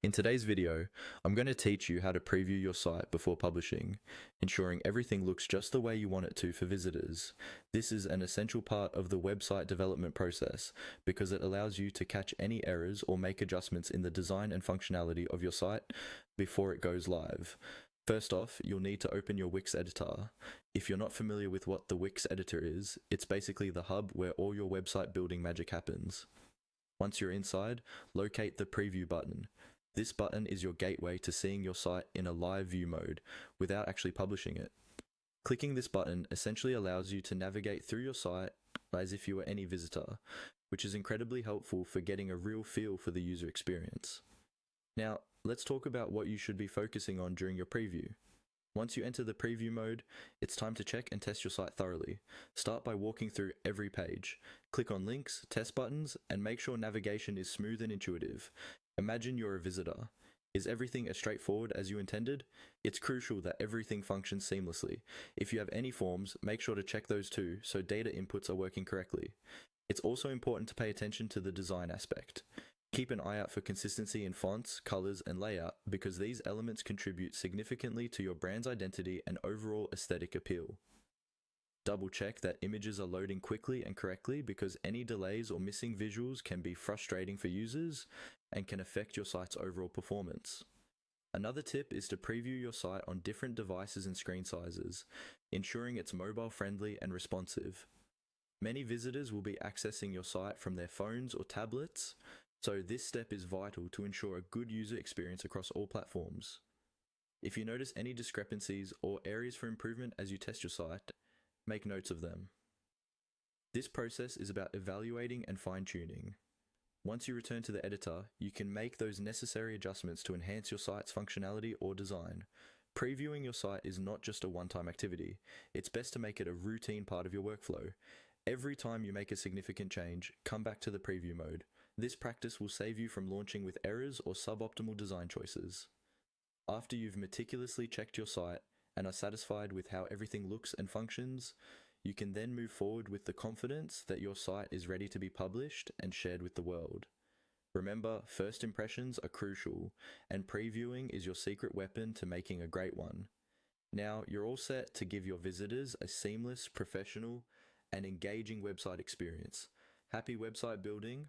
In today's video, I'm going to teach you how to preview your site before publishing, ensuring everything looks just the way you want it to for visitors. This is an essential part of the website development process because it allows you to catch any errors or make adjustments in the design and functionality of your site before it goes live. First off, you'll need to open your Wix editor. If you're not familiar with what the Wix editor is, it's basically the hub where all your website building magic happens. Once you're inside, locate the preview button. This button is your gateway to seeing your site in a live view mode without actually publishing it. Clicking this button essentially allows you to navigate through your site as if you were any visitor, which is incredibly helpful for getting a real feel for the user experience. Now, let's talk about what you should be focusing on during your preview. Once you enter the preview mode, it's time to check and test your site thoroughly. Start by walking through every page. Click on links, test buttons, and make sure navigation is smooth and intuitive. Imagine you're a visitor. Is everything as straightforward as you intended? It's crucial that everything functions seamlessly. If you have any forms, make sure to check those too, so data inputs are working correctly. It's also important to pay attention to the design aspect. Keep an eye out for consistency in fonts, colors, and layout because these elements contribute significantly to your brand's identity and overall aesthetic appeal. Double check that images are loading quickly and correctly because any delays or missing visuals can be frustrating for users and can affect your site's overall performance. Another tip is to preview your site on different devices and screen sizes, ensuring it's mobile friendly and responsive. Many visitors will be accessing your site from their phones or tablets, so this step is vital to ensure a good user experience across all platforms. If you notice any discrepancies or areas for improvement as you test your site, make notes of them. This process is about evaluating and fine-tuning. Once you return to the editor, you can make those necessary adjustments to enhance your site's functionality or design. Previewing your site is not just a one-time activity. It's best to make it a routine part of your workflow. Every time you make a significant change, come back to the preview mode. This practice will save you from launching with errors or suboptimal design choices. After you've meticulously checked your site and are satisfied with how everything looks and functions, you can then move forward with the confidence that your site is ready to be published and shared with the world. Remember, first impressions are crucial, and previewing is your secret weapon to making a great one. Now, you're all set to give your visitors a seamless, professional, and engaging website experience. Happy website building,